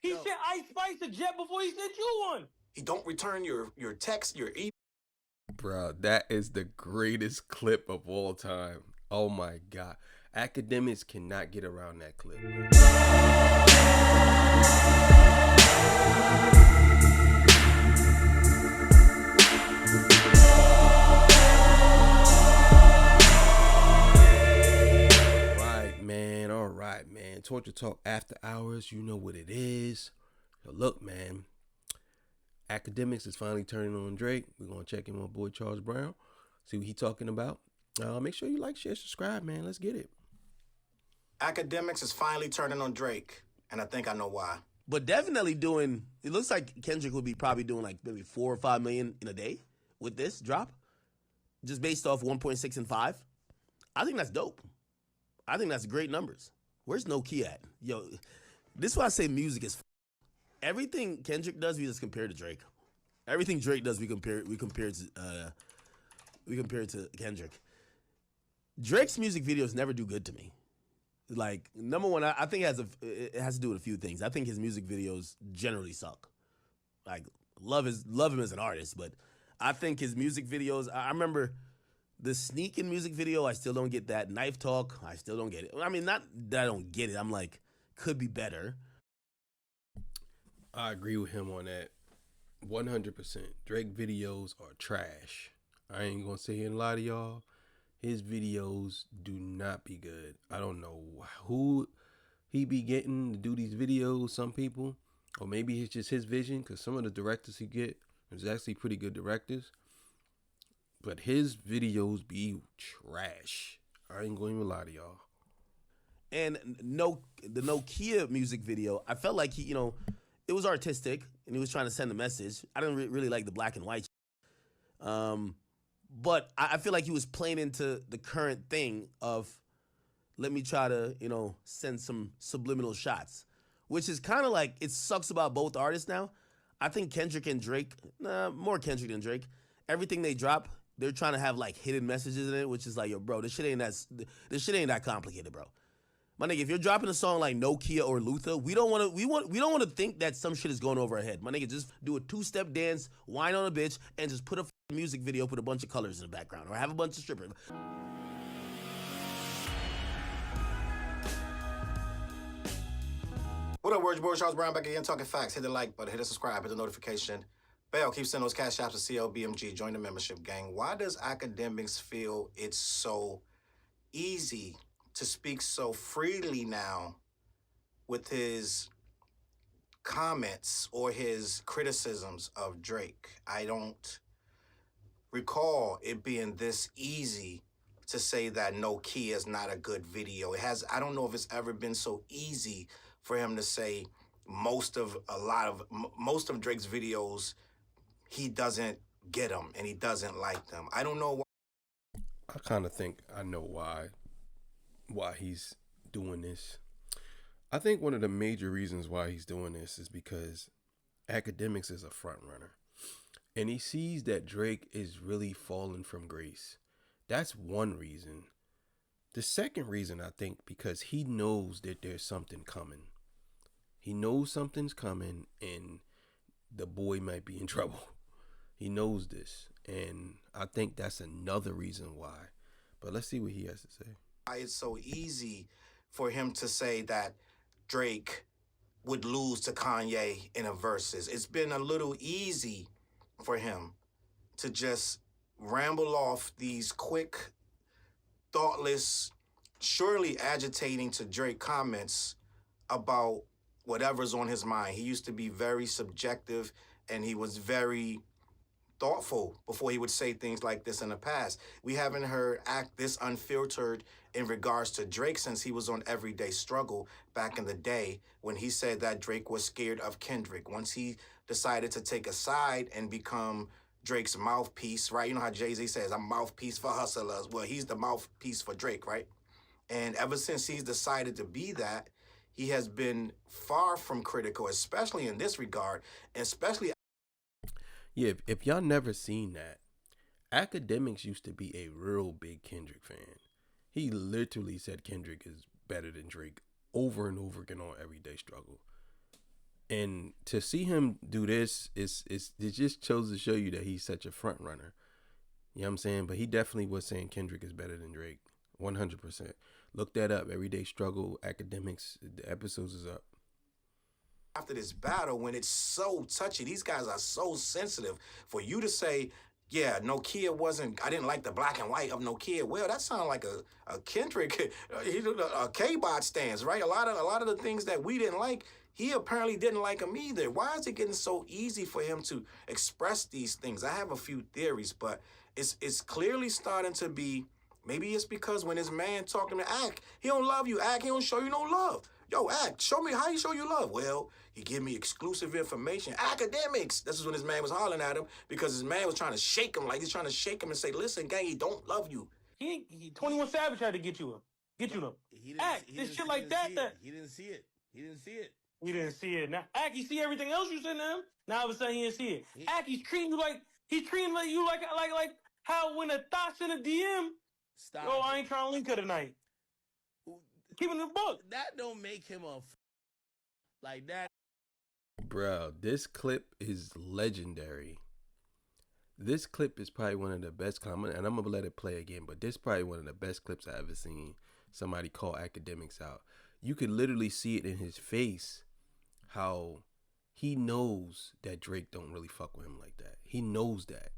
He sent Ice Spice a jet before he sent you one. He don't return your text, your email. Bro, that is the greatest clip of all time. Oh my God. Academics cannot get around that clip, bro. All right, man. Torture Talk After Hours, you know what it is. So look, man. Academics is finally turning on Drake. We're going to check in with my boy Charles Brown, see what he's talking about. Make sure you like, share, subscribe, man. Let's get it. Academics is finally turning on Drake, and I think I know why. But definitely doing, it looks like Kendrick would be probably doing like maybe 4 or 5 million in a day with this drop, just based off 1.6 and 5. I think that's dope. I think that's great numbers. Where's No Key at? Yo, this is why I say music is everything Kendrick does, we just compare to Drake. Everything Drake does, we compare to Kendrick. Drake's music videos never do good to me. Like, number one, I think it has to do with a few things. I think his music videos generally suck. Like, love him as an artist, but I think his music videos, I remember the Sneakin' music video, I still don't get that. Knife Talk, I still don't get it. I mean, not that I don't get it. I'm like, could be better. I agree with him on that 100%. Drake videos are trash. I ain't going to sit here and lie to y'all. His videos do not be good. I don't know who he be getting to do these videos, some people. Or maybe it's just his vision, because some of the directors he get is actually pretty good directors. But his videos be trash. I ain't going to even lie to y'all. And the Nokia music video, I felt like he, it was artistic, and he was trying to send a message. I didn't really like the black and white. But I feel like he was playing into the current thing of, let me try to, send some subliminal shots, which is kind of like, it sucks about both artists now. I think Kendrick and Drake, more Kendrick than Drake, everything they drop, they're trying to have like hidden messages in it, which is like, yo, bro, this shit ain't that complicated, bro. My nigga, if you're dropping a song like Nokia or Luther, we don't want to think that some shit is going over our head. My nigga, just do a 2-step dance, whine on a bitch, and just put a music video, put a bunch of colors in the background, or have a bunch of strippers. What up, Word Your Boy, Charles Brown back again, talking facts. Hit the like button, hit the subscribe, hit the notification bell. Keep sending those cash apps to CLBMG. Join the membership gang. Why does academics feel it's so easy to speak so freely now with his comments or his criticisms of Drake? I don't recall it being this easy to say that No Key is not a good video. I don't know if it's ever been so easy for him to say most of Drake's videos, he doesn't get them and he doesn't like them. I don't know why. I kind of think I know why he's doing this. I think one of the major reasons why he's doing this is because Academics is a front runner, and he sees that Drake is really falling from grace. That's one reason. The second reason, I think, because he knows that there's something coming. He knows something's coming and the boy might be in trouble. He knows this, and I think that's another reason why. But let's see what he has to say. It's so easy for him to say that Drake would lose to Kanye in a verses. It's been a little easy for him to just ramble off these quick, thoughtless, surely agitating to Drake comments about whatever's on his mind. He used to be very subjective, and he was very thoughtful before he would say things like this in the past. We haven't heard act this unfiltered in regards to Drake since he was on Everyday Struggle back in the day when he said that Drake was scared of Kendrick. Once he decided to take a side and become Drake's mouthpiece, right? You know how Jay-Z says, I'm mouthpiece for hustlers. Well, he's the mouthpiece for Drake, right? And ever since he's decided to be that, he has been far from critical, especially in this regard, especially. Yeah, if y'all never seen that, Academics used to be a real big Kendrick fan. He literally said Kendrick is better than Drake over and over again on Everyday Struggle. And to see him do this is it just chose to show you that he's such a front runner. You know what I'm saying? But he definitely was saying Kendrick is better than Drake. 100%. Look that up. Everyday Struggle, Academics. The episodes is up. After this battle, when it's so touchy, these guys are so sensitive. For you to say, yeah, Nokia wasn't, I didn't like the black and white of Nokia. Well, that sounds like a Kendrick, a K-Bot stance, right? A lot of the things that we didn't like, he apparently didn't like them either. Why is it getting so easy for him to express these things? I have a few theories, but it's clearly starting to be, maybe it's because when his man talking to Ack, he don't love you, Ack, he don't show you no love. Yo, Ack, show me how you show you love. Well, he give me exclusive information. Academics. This is when his man was hollering at him because his man was trying to shake him, like he's trying to shake him and say, listen, gang, he don't love you. He 21 Savage had to get you though. Act, this shit like that. He didn't see it. He didn't see it. He didn't see it. Now, Ack, he see everything else you said to him. Now all of a sudden he didn't see it. Ack, he's treating you like how when a thought's in a DM. Stop. Yo, I ain't trying to link her tonight. Keeping the book. That don't make him like that. Bro, this clip is legendary. This clip is probably one of the best, and I'm going to let it play again, but this is probably one of the best clips I've ever seen somebody call Academics out. You could literally see it in his face, how he knows that Drake don't really fuck with him like that. He knows that.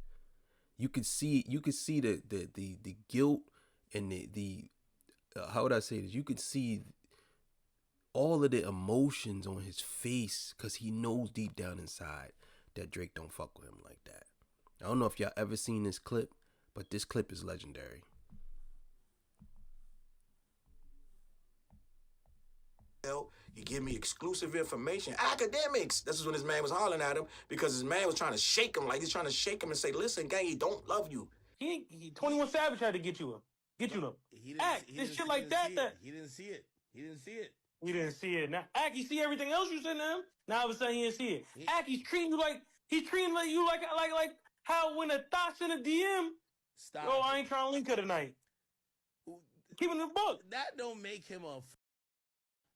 You could see the guilt and the how would I say this? You could see all of the emotions on his face because he knows deep down inside that Drake don't fuck with him like that. I don't know if y'all ever seen this clip, but this clip is legendary. You give me exclusive information. Academics. This is when his man was hollering at him because his man was trying to shake him, like he's trying to shake him and say, listen, gang, he don't love you. He 21 Savage had to get you though. Act, this shit like that. He didn't see it. He didn't see it. He didn't see it. Now, Ack, he see everything else you said to him. Now all of a sudden he didn't see it. Ack, he's treating you like how when a thought's in a DM. Stop. Yo, I ain't trying to link her tonight. Keeping the book. That don't make him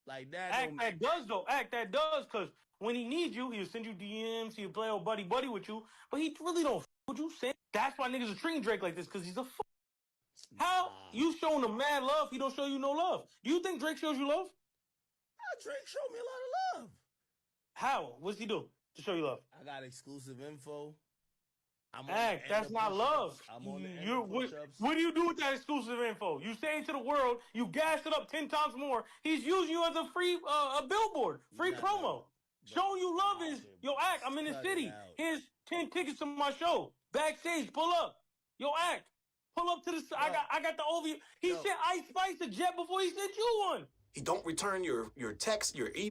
like that. Act that does though. Act that does, because when he needs you, he'll send you DMs. He'll play old buddy with you, but he really don't what you say. That's why niggas are treating Drake like this, because he's a How you showing him mad love? He don't show you no love. Do you think Drake shows you love? Drake showed me a lot of love. How? What's he do to show you love? I got exclusive info. Act, that's not love. What do you do with that exclusive info? You say it to the world, you gas it up 10 times more. He's using you as a free a billboard, free promo. Showing you love is, yo, Act, I'm in the city. Here's 10 tickets to my show. Backstage, pull up. Yo, Act, pull up to the side. I got the overview. He sent Ice Spice a jet before he sent you one. He don't return your text, your email.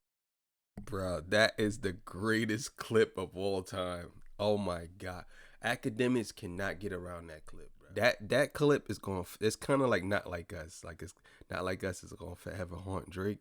Bro, that is the greatest clip of all time. Oh my God. Academics cannot get around that clip, bro. That clip is going, it's kind of like Not Like Us. Like it's Not Like Us is going to forever haunt Drake.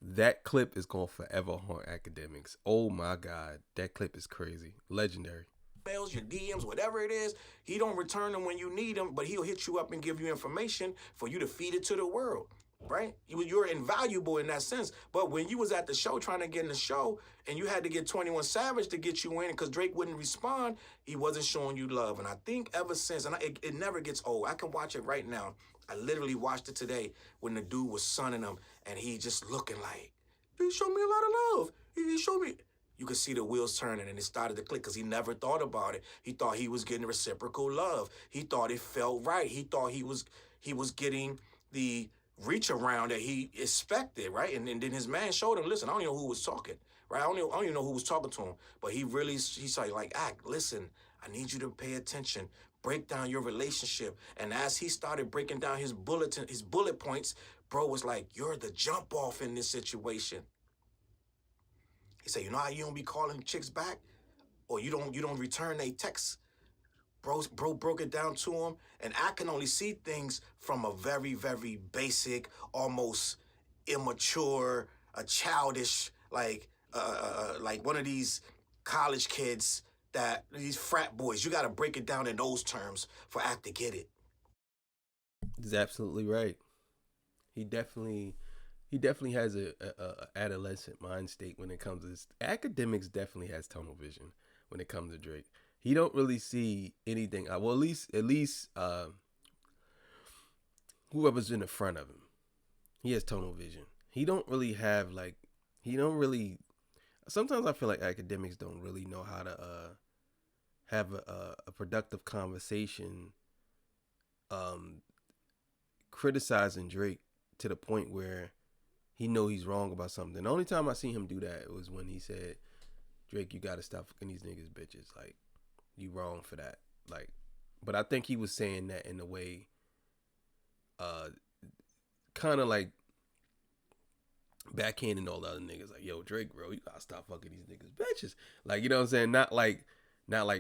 That clip is going to forever haunt Academics. Oh my God. That clip is crazy. Legendary. Your DMs, whatever it is, he don't return them when you need them, but he'll hit you up and give you information for you to feed it to the world. Right? You're invaluable in that sense. But when you was at the show trying to get in the show and you had to get 21 Savage to get you in because Drake wouldn't respond, he wasn't showing you love. And I think ever since, and it never gets old. I can watch it right now. I literally watched it today when the dude was sunning him and he just looking like, he showed me a lot of love. He showed me. You could see the wheels turning and it started to click because he never thought about it. He thought he was getting reciprocal love. He thought it felt right. He thought he was getting the reach around that he expected, right? And then his man showed him, listen, I don't even know who was talking, right? I don't even know who was talking to him, but he started like, Act, listen, I need you to pay attention, break down your relationship. And as he started breaking down his bullet points, bro was like, you're the jump off in this situation. He said, you know how you don't be calling chicks back? Or you don't return a text? Bro broke it down to him, and I can only see things from a very, very basic, almost immature, a childish, like one of these college kids these frat boys. You got to break it down in those terms for Act to get it. He's absolutely right. He definitely he definitely has a adolescent mind state when it comes to this. Academics definitely has tunnel vision when it comes to Drake. He don't really see anything. Well, at least whoever's in the front of him, he has tunnel vision. He don't really have like, he don't really. Sometimes I feel like academics don't really know how to have a productive conversation, criticizing Drake to the point where he know he's wrong about something. The only time I seen him do that was when he said, Drake, you gotta stop fucking these niggas bitches. Like, you wrong for that. Like, but I think he was saying that in a way, kind of like backhanding all the other niggas. Like, yo, Drake, bro, you gotta stop fucking these niggas bitches. Like, you know what I'm saying? Not like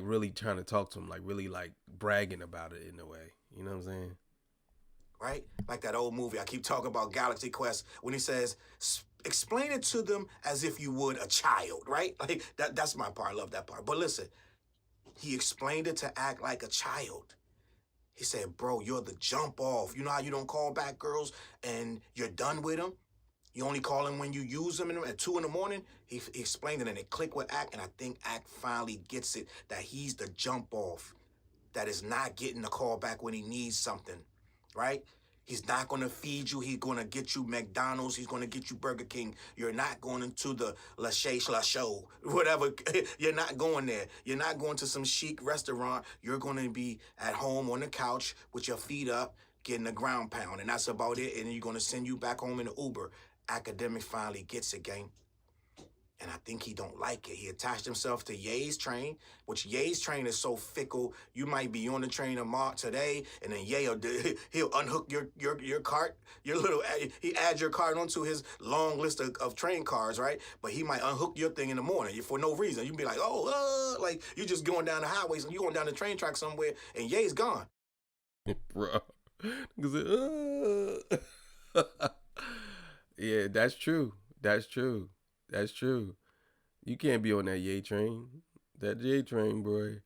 really trying to talk to him, like really like bragging about it in a way. You know what I'm saying? Right? Like that old movie I keep talking about, Galaxy Quest, when he says, explain it to them as if you would a child, right? Like that's my part. I love that part. But listen, he explained it to act like a child. He said, bro, you're the jump off. You know how you don't call back girls and you're done with them? You only call them when you use them at 2 in the morning? He explained it and it clicked with Act, and I think Act finally gets it, that he's the jump off that is not getting the call back when he needs something, right? He's not going to feed you. He's going to get you McDonald's. He's going to get you Burger King. You're not going into the La Show, whatever. You're not going there. You're not going to some chic restaurant. You're going to be at home on the couch with your feet up, getting a ground pound, and that's about it. And you're going to send you back home in the Uber. Academic finally gets it, gang. And I think he don't like it. He attached himself to Ye's train, which Ye's train is so fickle. You might be on the train tomorrow today, and then Ye he'll unhook your cart, he adds your cart onto his long list of train cars, right? But he might unhook your thing in the morning for no reason. You be like, like you just going down the highways and you going down the train track somewhere, and Ye's gone. Bro, yeah, that's true. That's true. That's true. You can't be on that Ye train. That Ye train, bro.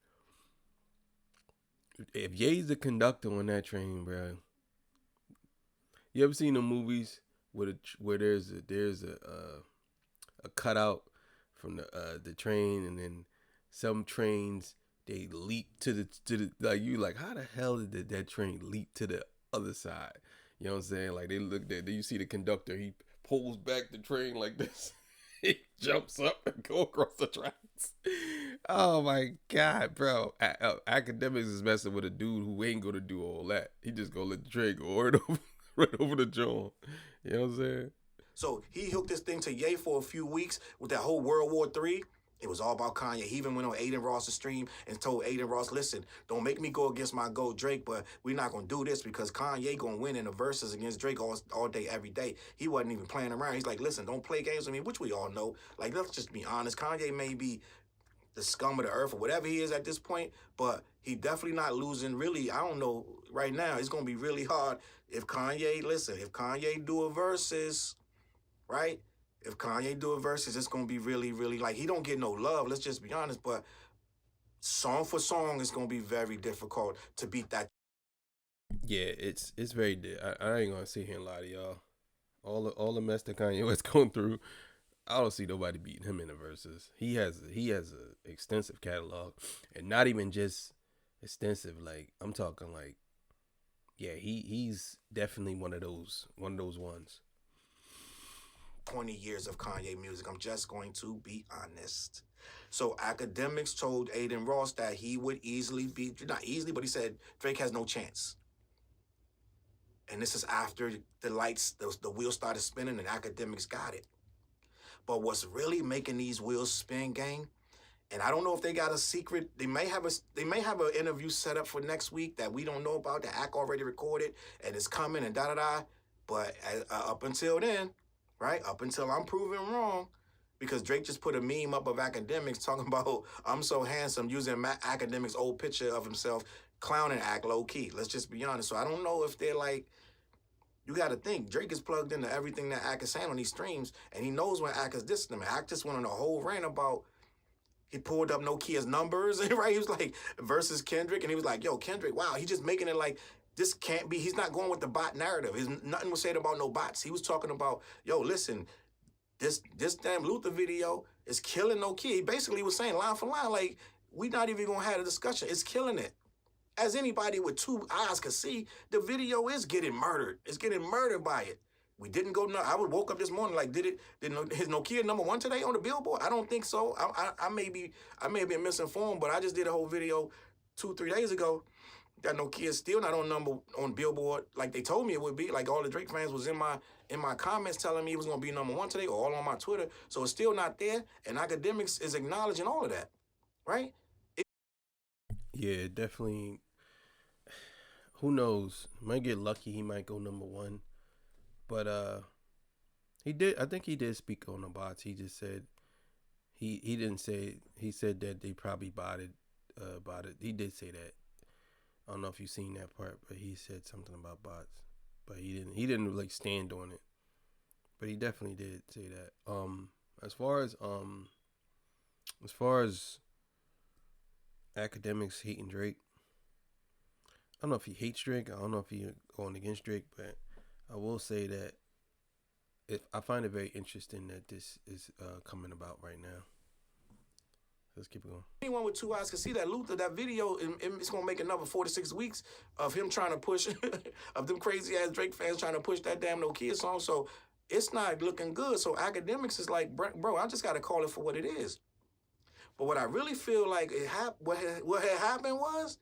If Ye's the conductor on that train, bro. You ever seen the movies where there's a cutout from the train, and then some trains they leap to the like, you like, how the hell did that train leap to the other side? You know what I'm saying? Like, they look there, you see the conductor, he pulls back the train like this. He jumps up and go across the tracks. Oh my God, bro. Academics is messing with a dude who ain't gonna do all that. He just gonna let the train go right over the jaw. You know what I'm saying? So he hooked this thing to Ye for a few weeks with that whole World War III. It was all about Kanye. He even went on Aiden Ross's stream and told Aiden Ross, listen, don't make me go against my GOAT Drake, but we're not going to do this because Kanye going to win in the verses against Drake all day, every day. He wasn't even playing around. He's like, listen, don't play games with me, which we all know. Like, let's just be honest. Kanye may be the scum of the earth or whatever he is at this point, but he definitely not losing. Really, I don't know, right now, it's going to be really hard if Kanye do a versus, right? If Kanye do a versus, it's going to be really, really, like, he don't get no love, let's just be honest, but song for song, it's going to be very difficult to beat that. Yeah, it's very, I ain't going to sit here and lie to y'all. All the mess that Kanye West going through, I don't see nobody beating him in the verses. He has a extensive catalog, and not even just extensive, like, I'm talking like, yeah, he's definitely one of those ones. 20 years of Kanye music. I'm just going to be honest. So Academics told Aiden Ross that he would easily beat, not easily, but he said Drake has no chance. And this is after the lights, the wheels started spinning, and Academics got it. But what's really making these wheels spin, gang, and I don't know if they got a secret, they may have an interview set up for next week that we don't know about, that Ack already recorded and it's coming and da-da-da. But up until then, right? Up until I'm proven wrong, because Drake just put a meme up of Academics talking about, I'm so handsome, using Academics' old picture of himself, clowning Ack low-key. Let's just be honest. So I don't know if they're like, you got to think, Drake is plugged into everything that Ack is saying on these streams, and he knows when Ack is dissing him. Ack just went on a whole rant about, he pulled up Nokia's numbers, right? He was like, versus Kendrick, and he was like, yo, Kendrick, wow, he just making it like, this can't be, he's not going with the bot narrative. Nothing was said about no bots. He was talking about, yo, listen, this damn Luther video is killing no kid. He basically was saying line for line, like, we not even gonna have a discussion. It's killing it. As anybody with 2 eyes could see, the video is getting murdered. It's getting murdered by it. We didn't go. I woke up this morning like, did his Nokia #1 today on the Billboard? I don't think so. I may have been misinformed, but I just did a whole video 2-3 days ago. That Nokia is still not on Billboard like they told me it would be. Like all the Drake fans was in my comments telling me it was gonna be #1 today, or all on my Twitter. So it's still not there. And Academics is acknowledging all of that, right? Yeah, definitely. Who knows? Might get lucky. He might go #1. But he did. I think he did speak on the bots. He just said he didn't say. He said that they probably botted it. He did say that. I don't know if you've seen that part, but he said something about bots. But he didn't like stand on it. But he definitely did say that. As far as Academics hating Drake, I don't know if he hates Drake. I don't know if he's going against Drake, but I will say that I find it very interesting that this is coming about right now. Let's keep it going. Anyone with 2 eyes can see that Luther, that video, it's going to make another 4 to 6 weeks of him trying to push, of them crazy-ass Drake fans trying to push that damn No Kid song. So it's not looking good. So Academics is like, bro, I just got to call it for what it is. But what I really feel like what had happened was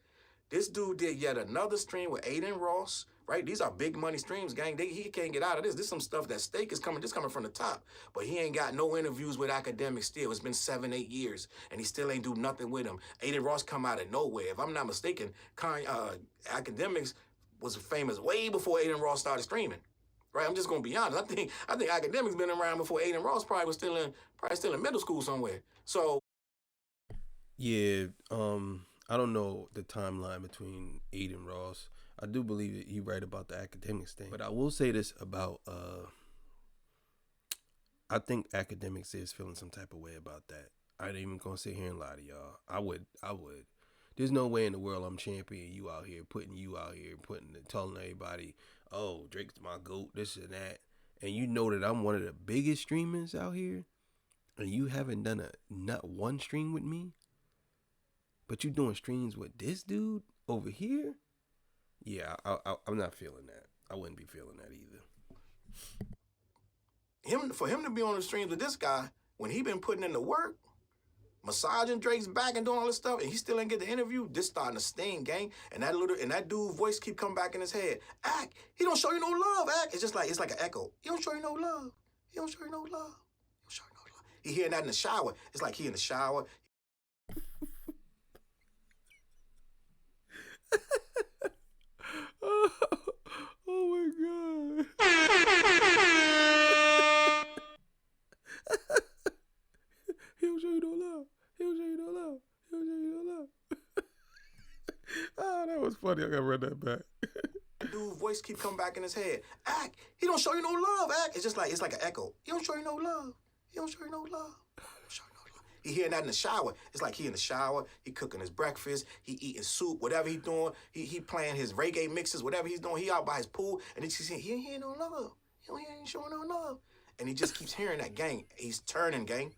this dude did yet another stream with Aiden Ross, right? These are big money streams, gang. He can't get out of this. This is some stuff that Stake is coming from the top. But he ain't got no interviews with Academics still. It's been 7-8 years, and he still ain't do nothing with him. Aiden Ross come out of nowhere. If I'm not mistaken, Academics was famous way before Aiden Ross started streaming. Right? I'm just gonna be honest. I think Academics been around before Aiden Ross probably was still in middle school somewhere. So yeah, I don't know the timeline between Aiden Ross. I do believe that you're right about the Academics thing. But I will say this about, I think Academics is feeling some type of way about that. I ain't even going to sit here and lie to y'all. I would. There's no way in the world I'm championing you out here, telling everybody, oh, Drake's my GOAT, this and that. And you know that I'm one of the biggest streamers out here. And you haven't done not one stream with me. But you doing streams with this dude over here? Yeah, I'm not feeling that. I wouldn't be feeling that either. For him to be on the streams with this guy, when he been putting in the work, massaging Drake's back and doing all this stuff, and he still ain't get the interview, this starting to sting, gang. And that dude voice keep coming back in his head. Ack, he don't show you no love, Ack. It's like an echo. He don't show you no love. He don't show you no love. He don't show you no love. He hearing that in the shower. It's like he in the shower. Oh my God. He'll show you no love. He'll show you no love. He'll show you no love. Oh, that was funny. I gotta run that back. Dude, voice keep coming back in his head. Ack, he don't show you no love, Ack. It's like an echo. He don't show you no love. He don't show you no love. He don't show you no love. He hearing that in the shower. It's like he in the shower. He cooking his breakfast. He eating soup. Whatever he doing. He playing his reggae mixes. Whatever he's doing. He out by his pool. And then he's saying, he ain't hearing no love. He ain't showing no love. And he just keeps hearing that, gang. He's turning, gang.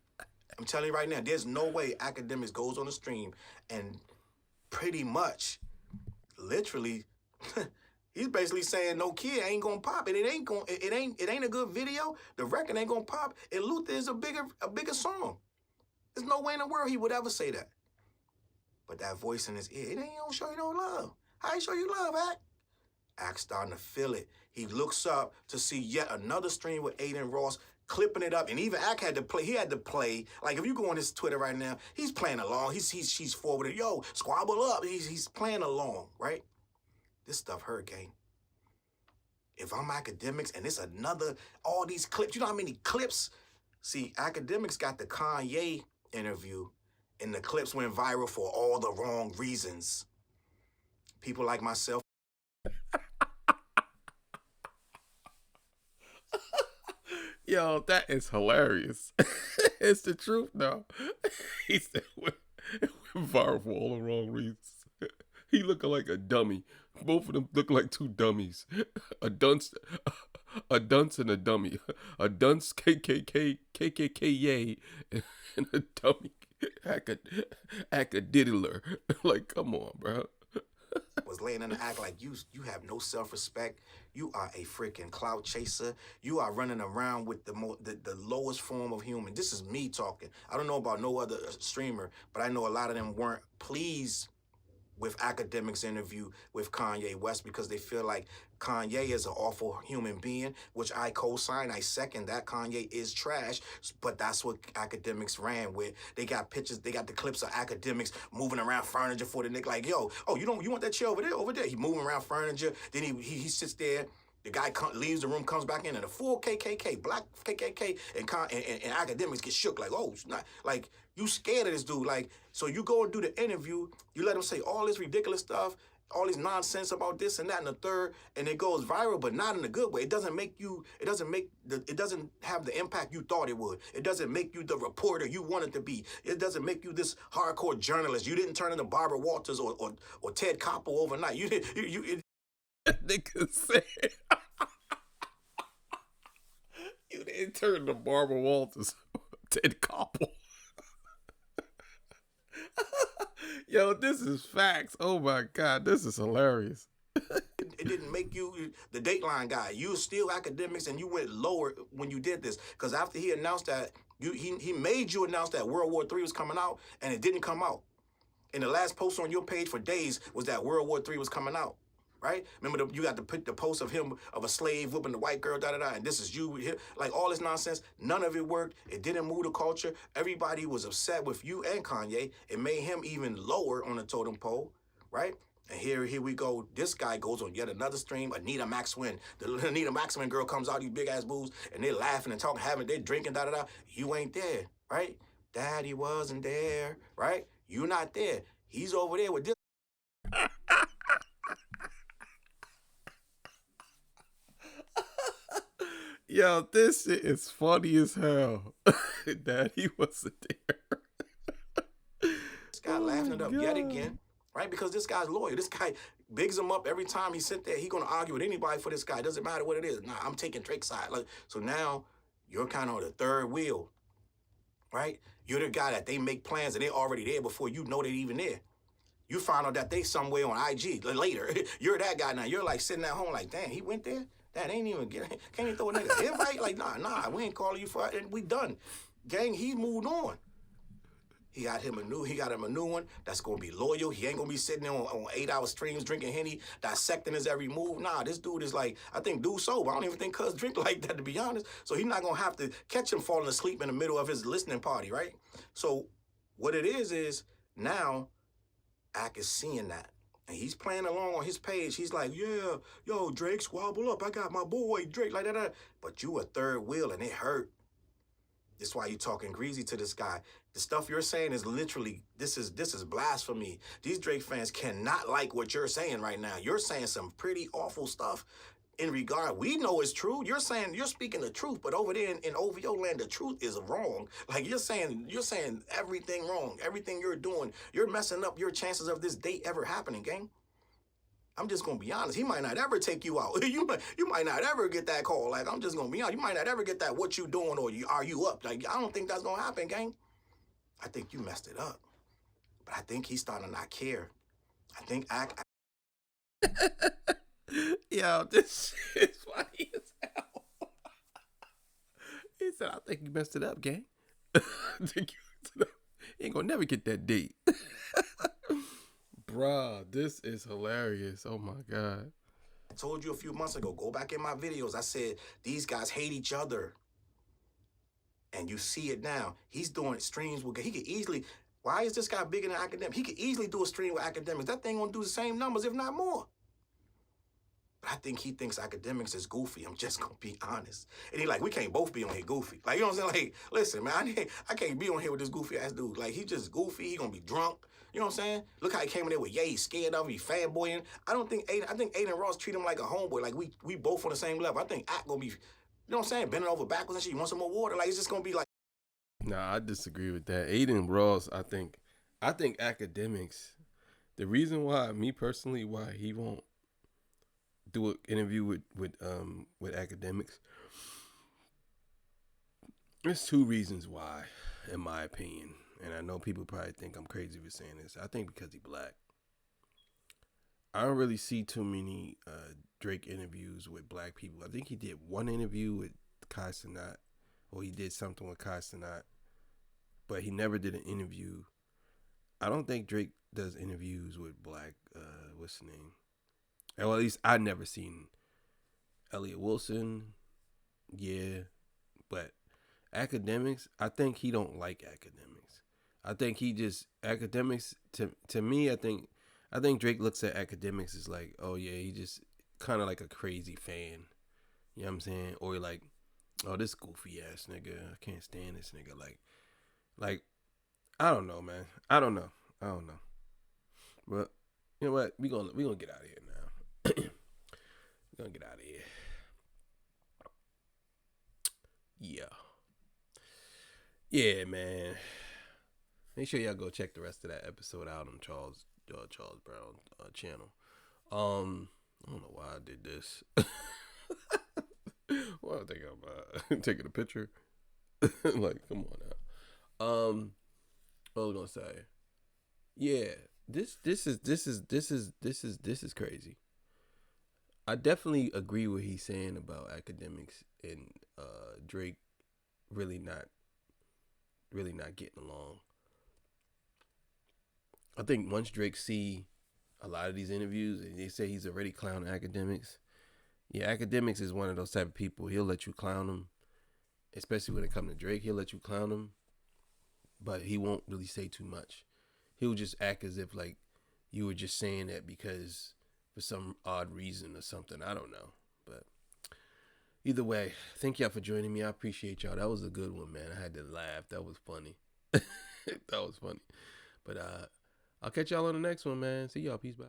I'm telling you right now, there's no way Academics goes on the stream and pretty much, literally, he's basically saying No Kid ain't gonna pop, and it ain't a good video. The record ain't gonna pop. And Luther is a bigger song. There's no way in the world he would ever say that. But that voice in his ear, it ain't gonna show you no love. How you show you love, Ack? Ack's starting to feel it. He looks up to see yet another stream with Aiden Ross clipping it up, and even Ack had to play. He had to play. Like if you go on his Twitter right now, he's playing along. She's forwarded. Yo, squabble up. He's playing along, right? This stuff hurt, gang. If I'm Academics and it's all these clips, you know how many clips? See, Academics got the Kanye interview, and the clips went viral for all the wrong reasons. People like myself. Yo, that is hilarious. It's the truth, though. He said it went viral for all the wrong reasons. He looking like a dummy Both of them look like two dummies. A dunce, a dunce and a dummy. A dunce KKK yay, and a dummy acadiddler. Like, come on, bro. Was laying in the act like you have no self-respect. You are a freaking clout chaser. You are running around with the lowest form of human. This is me talking. I don't know about no other streamer, but I know a lot of them weren't pleased with Academics' interview with Kanye West because they feel like Kanye is an awful human being, which I co-sign. I second that. Kanye is trash, but that's what Academics ran with. They got pictures, they got the clips of Academics moving around furniture for the nigga. Like, yo, oh, you want that chair over there? Over there. He moving around furniture. Then he sits there. The guy leaves the room, comes back in, and a full KKK, black KKK, and Academics get shook. Like, oh, it's not like you scared of this dude. Like, so you go and do the interview, you let him say all this ridiculous stuff, all this nonsense about this and that and the third, and it goes viral, but not in a good way. It doesn't have the impact you thought it would. It doesn't make you the reporter you wanted to be. It doesn't make you this hardcore journalist. You didn't turn into Barbara Walters or Ted Koppel overnight. Nigga said, you didn't turn to Barbara Walters, Ted Koppel. Yo, this is facts. Oh my God, this is hilarious. It didn't make you the Dateline guy. You were still Academics, and you went lower when you did this. Because after he announced that, he made you announce that World War III was coming out, and it didn't come out. And the last post on your page for days was that World War III was coming out. Right? Remember, you got to put the post of him, of a slave whooping the white girl, da-da-da, and this is you, like all this nonsense. None of it worked. It didn't move the culture. Everybody was upset with you and Kanye. It made him even lower on the totem pole, right? And here we go. This guy goes on yet another stream. Anita Maxwin. The Anita Maxwin girl comes out, these big-ass boobs, and they're laughing and talking, they're drinking, da-da-da. You ain't there, right? Daddy wasn't there, right? You're not there. He's over there with this. Yo, this shit is funny as hell. Daddy wasn't there. This guy laughing it up yet again, right? Because this guy's loyal. This guy bigs him up every time he sit there. He gonna argue with anybody for this guy. Doesn't matter what it is. Nah, I'm taking Drake's side. Like, so now you're kind of on the third wheel, right? You're the guy that they make plans and they're already there before you know they're even there. You find out that they somewhere on IG later. You're that guy now. You're like sitting at home like, damn, he went there? That ain't even can't even throw a nigga an invite? Like, nah, we ain't calling you for it, and we done. Gang, he moved on. He got him a new one that's gonna be loyal. He ain't gonna be sitting there on 8-hour streams drinking Henny, dissecting his every move. Nah, this dude is like, I think dude's sober. I don't even think Cuz drink like that, to be honest. So he's not gonna have to catch him falling asleep in the middle of his listening party, right? So what it is now Ak is seeing that. And he's playing along on his page. He's like, yeah, yo, Drake, squabble up. I got my boy, Drake, like that. But you a third wheel, and it hurt. This is why you talking greasy to this guy. The stuff you're saying is literally, this is blasphemy. These Drake fans cannot like what you're saying right now. You're saying some pretty awful stuff in regard. We know it's true. You're speaking the truth, but over there in OVO land, the truth is wrong. Like you're saying everything wrong. Everything you're doing, you're messing up your chances of this date ever happening, gang. I'm just gonna be honest. He might not ever take you out. You might not ever get that call. Like, I'm just gonna be honest. You might not ever get that what you doing or are you up. Like, I don't think that's gonna happen, gang. I think you messed it up. But I think he's starting to not care. I think Yo, this shit is funny as hell. He said, I think you messed it up, gang. I think you messed it up. You ain't gonna never get that date. Bruh, this is hilarious. Oh my God. I told you a few months ago, go back in my videos. I said, these guys hate each other. And you see it now. He's doing streams with, he could easily, why is this guy bigger than Academics? He could easily do a stream with Academics. That thing gonna do the same numbers, if not more. But I think he thinks Academics is goofy. I'm just gonna be honest. And he like, we can't both be on here goofy. Like, you know what I'm saying? Like, listen, man, I can't be on here with this goofy ass dude. Like, he just goofy. He gonna be drunk. You know what I'm saying? Look how he came in there with Ye. He's scared of him. He fanboying. I think Aiden Ross treat him like a homeboy. Like, we both on the same level. I think Ak gonna be, you know what I'm saying? Bending over backwards and shit. You want some more water? Like, it's just gonna be like. Nah, I disagree with that. Aiden Ross, I think Academics, the reason why, me personally, why he won't do an interview with academics. There's two reasons why, in my opinion, and I know people probably think I'm crazy for saying this. I think because he's black. I don't really see too many Drake interviews with black people. I think he did one interview with Kai Cenat, or he did something with Kai Cenat, but he never did an interview. I don't think Drake does interviews with black, what's the name? Well, at least I never seen Elliot Wilson. Yeah, but academics, I think he don't like academics. I think he just academics to me. I think Drake looks at academics as like, oh yeah, he just kind of like a crazy fan. You know what I'm saying? Or like, oh, this goofy ass nigga, I can't stand this nigga. Like I don't know, man. I don't know. But you know what? We gonna get out of here now. We're gonna get out of here. Yeah, man. Make sure y'all go check the rest of that episode out on Charles Brown channel. I don't know why I did this. Well, I think I'm taking a picture. Like, come on now. What was I gonna say? Yeah, this is crazy. I definitely agree with he's saying about academics and Drake really not getting along. I think once Drake see a lot of these interviews and they say he's already clowning academics. Yeah, academics is one of those type of people. He'll let you clown him, especially when it comes to Drake. He'll let you clown him, but he won't really say too much. He'll just act as if like you were just saying that because for some odd reason or something. I don't know, but either way, thank y'all for joining me. I appreciate y'all. That was a good one, man. I had to laugh. That was funny. That was funny. But I'll catch y'all on the next one, man. See y'all. Peace. Bye.